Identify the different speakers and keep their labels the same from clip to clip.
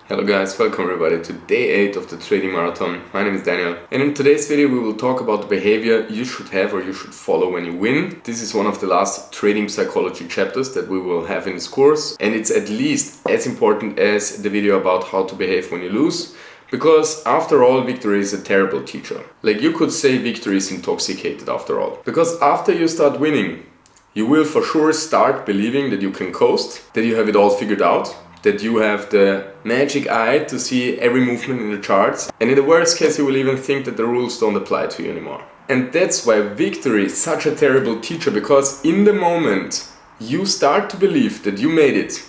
Speaker 1: Hello guys, welcome everybody to day 8 of the trading marathon. My name is Daniel, and in today's video we will talk about the behavior you should have or you should follow when you win. This is one of the last trading psychology chapters that we will have in this course, and it's at least as important as the video about how to behave when you lose, because after all, victory is a terrible teacher. Like, you could say victory is intoxicated after all, because after you start winning, you will for sure start believing that you can coast, that you have it all figured out, that you have the magic eye to see every movement in the charts, and in the worst case you will even think that the rules don't apply to you anymore. And that's why victory is such a terrible teacher, because in the moment you start to believe that you made it,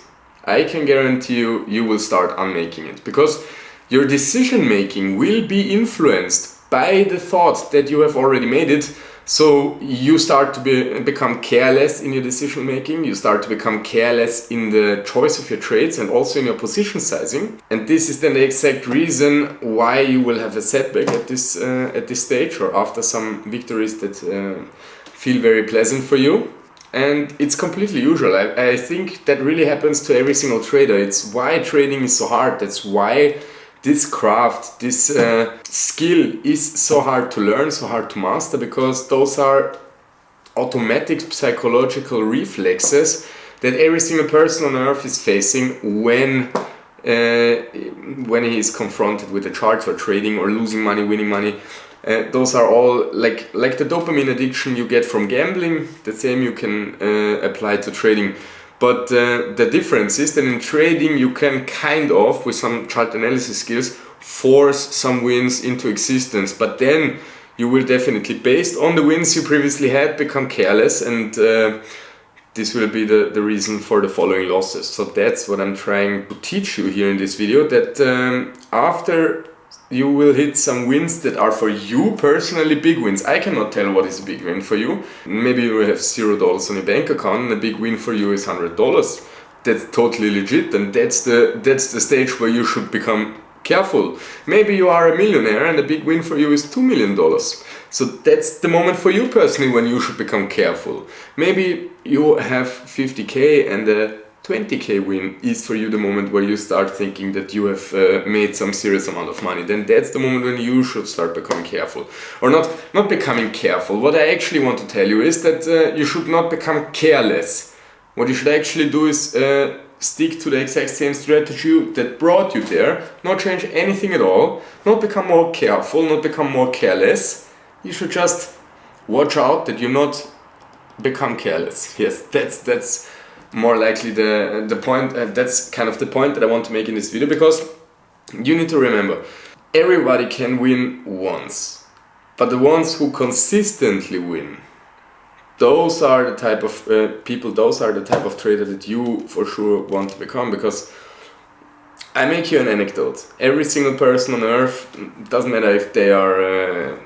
Speaker 1: I can guarantee you will start unmaking it, because your decision making will be influenced by the thought that you have already made it. So you start to become careless in your decision making, you start to become careless in the choice of your trades and also in your position sizing. And this is then the exact reason why you will have a setback at this stage, or after some victories that feel very pleasant for you. And it's completely usual. I think that really happens to every single trader. It's why trading is so hard. That's why this craft, this skill is so hard to learn, so hard to master, because those are automatic psychological reflexes that every single person on earth is facing when he is confronted with a chart for trading or losing money, winning money. Those are all like the dopamine addiction you get from gambling, the same you can apply to trading. But the difference is that in trading you can kind of, with some chart analysis skills, force some wins into existence. But then you will definitely, based on the wins you previously had, become careless, and this will be the reason for the following losses. So that's what I'm trying to teach you here in this video, that after you will hit some wins that are for you personally big wins. I cannot tell what is a big win for you. Maybe you have $0 on your bank account and a big win for you is $100. That's totally legit, and that's the stage where you should become careful. Maybe you are a millionaire and a big win for you is $2 million. So that's the moment for you personally when you should become careful. Maybe you have 50k and a 20k win is for you the moment where you start thinking that you have made some serious amount of money. Then that's the moment when you should start becoming careful. Or not becoming careful. What I actually want to tell you is that you should not become careless. What you should actually do is stick to the exact same strategy that brought you there, not change anything at all, not become more careful, not become more careless. You should just watch out that you not become careless. Yes, that's more likely the point. That's kind of the point that I want to make in this video, because you need to remember, everybody can win once, but the ones who consistently win, those are the type of people, those are the type of trader that you for sure want to become. Because I make you an anecdote. Every single person on earth, doesn't matter if they are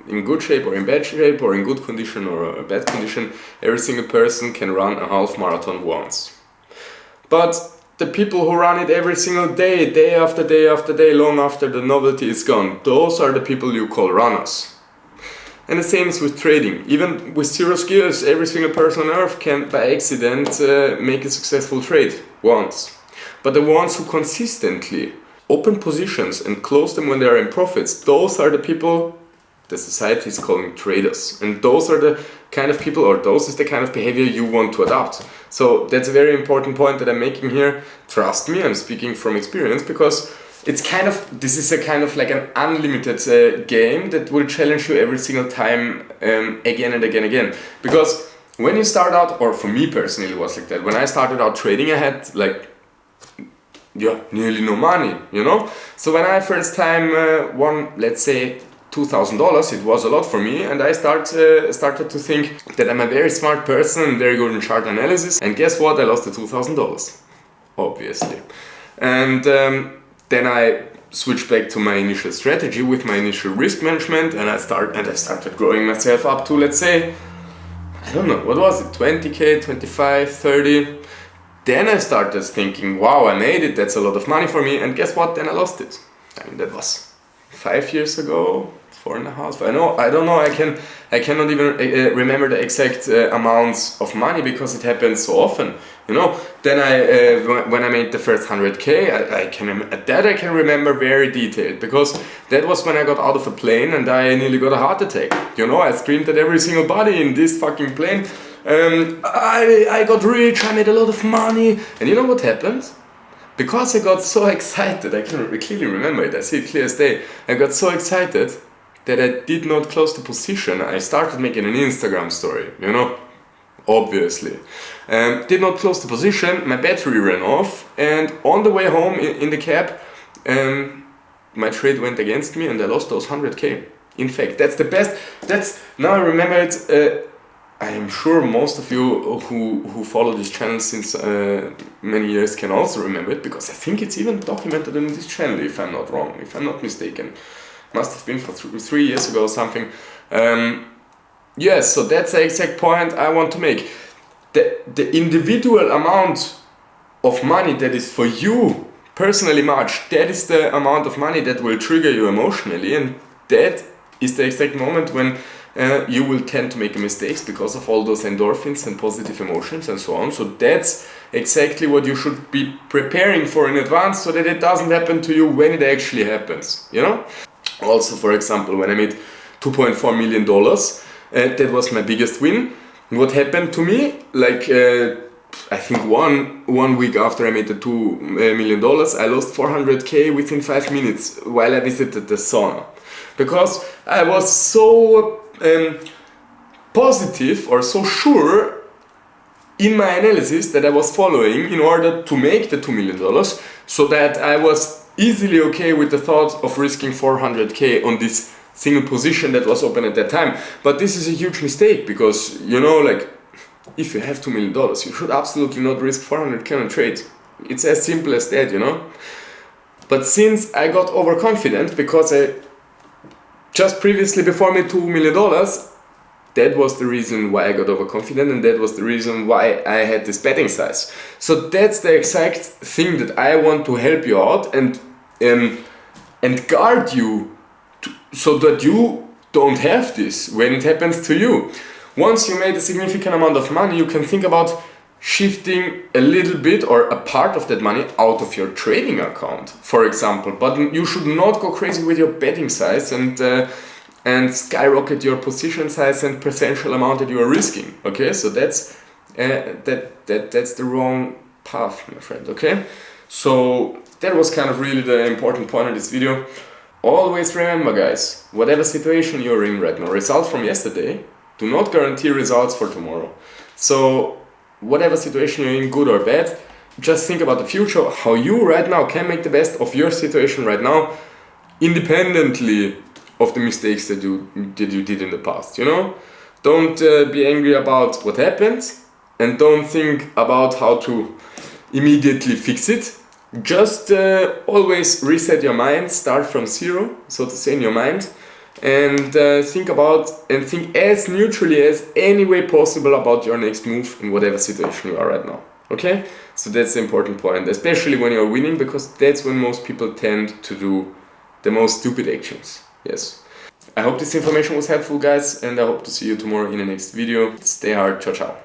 Speaker 1: in good shape or in bad shape, or in good condition or a bad condition, every single person can run a half marathon once. But the people who run it every single day, day after day after day, long after the novelty is gone, those are the people you call runners. And the same is with trading. Even with zero skills, every single person on earth can by accident make a successful trade once. But the ones who consistently open positions and close them when they are in profits, those are the people the society is calling traders. And those are the kind of people, or those is the kind of behavior you want to adopt. So that's a very important point that I'm making here. Trust me, I'm speaking from experience, because this is a kind of like an unlimited game that will challenge you every single time, again and again and again. Because when you start out, or for me personally it was like that, when I started out trading I had nearly no money, you know. So when I first time won, let's say, $2,000, it was a lot for me, and I started to think that I'm a very smart person, very good in chart analysis, and guess what? I lost the $2,000, obviously. And then I switched back to my initial strategy with my initial risk management, and I started growing myself up to, let's say, I don't know, what was it, 20k, 25, 30. Then I started thinking, wow, I made it, that's a lot of money for me, and guess what? Then I lost it. I mean, that was 5 years ago, 4.5. I don't know. I cannot even remember the exact amounts of money because it happens so often. You know. Then when I made the first 100K, I can remember very detailed because that was when I got out of a plane and I nearly got a heart attack. You know, I screamed at every single body in this fucking plane. I got rich. I made a lot of money, and you know what happened? Because I got so excited, I can clearly remember it, I see it clear as day. I got so excited that I did not close the position. I started making an Instagram story, you know, obviously. Did not close the position, my battery ran off, and on the way home in the cab, my trade went against me and I lost those 100K. In fact, that's the best, now I remember it. I am sure most of you who follow this channel since many years can also remember it, because I think it's even documented in this channel, if I'm not wrong, if I'm not mistaken. Must have been for 3 years ago or something. Yes, so that's the exact point I want to make. The individual amount of money that is for you personally much, that is the amount of money that will trigger you emotionally, and that is the exact moment when you will tend to make mistakes because of all those endorphins and positive emotions and so on. So that's exactly what you should be preparing for in advance so that it doesn't happen to you when it actually happens, you know? Also, for example, when I made $2.4 million, that was my biggest win. What happened to me? Like, I think one week after I made the $2 million, I lost 400K within 5 minutes while I visited the sauna. Because I was so positive or so sure in my analysis that I was following in order to make the $2 million, so that I was easily okay with the thought of risking 400K on this single position that was open at that time. But this is a huge mistake because, you know, like, if you have $2 million, you should absolutely not risk 400K on a trade. It's as simple as that, you know. But since I got overconfident because I just previously before made $2 million, that was the reason why I got overconfident, and that was the reason why I had this betting size. So that's the exact thing that I want to help you out and guard you so that you don't have this when it happens to you. Once you made a significant amount of money, you can think about shifting a little bit or a part of that money out of your trading account, for example. But you should not go crazy with your betting size and skyrocket your position size and potential amount that you are risking. Okay, so that's the wrong path, my friend. Okay, so that was kind of really the important point of this video. Always remember, guys, whatever situation you're in right now, results from yesterday do not guarantee results for tomorrow. So whatever situation you're in, good or bad, just think about the future, how you right now can make the best of your situation right now, independently of the mistakes that you did in the past, you know? Don't be angry about what happened, and don't think about how to immediately fix it. Just always reset your mind, start from zero, so to say, in your mind, and think as neutrally as any way possible about your next move in whatever situation you are right now. Okay? So that's the important point, especially when you're winning, because that's when most people tend to do the most stupid actions. Yes. I hope this information was helpful, guys, and I hope to see you tomorrow in the next video. Stay hard. Ciao, ciao.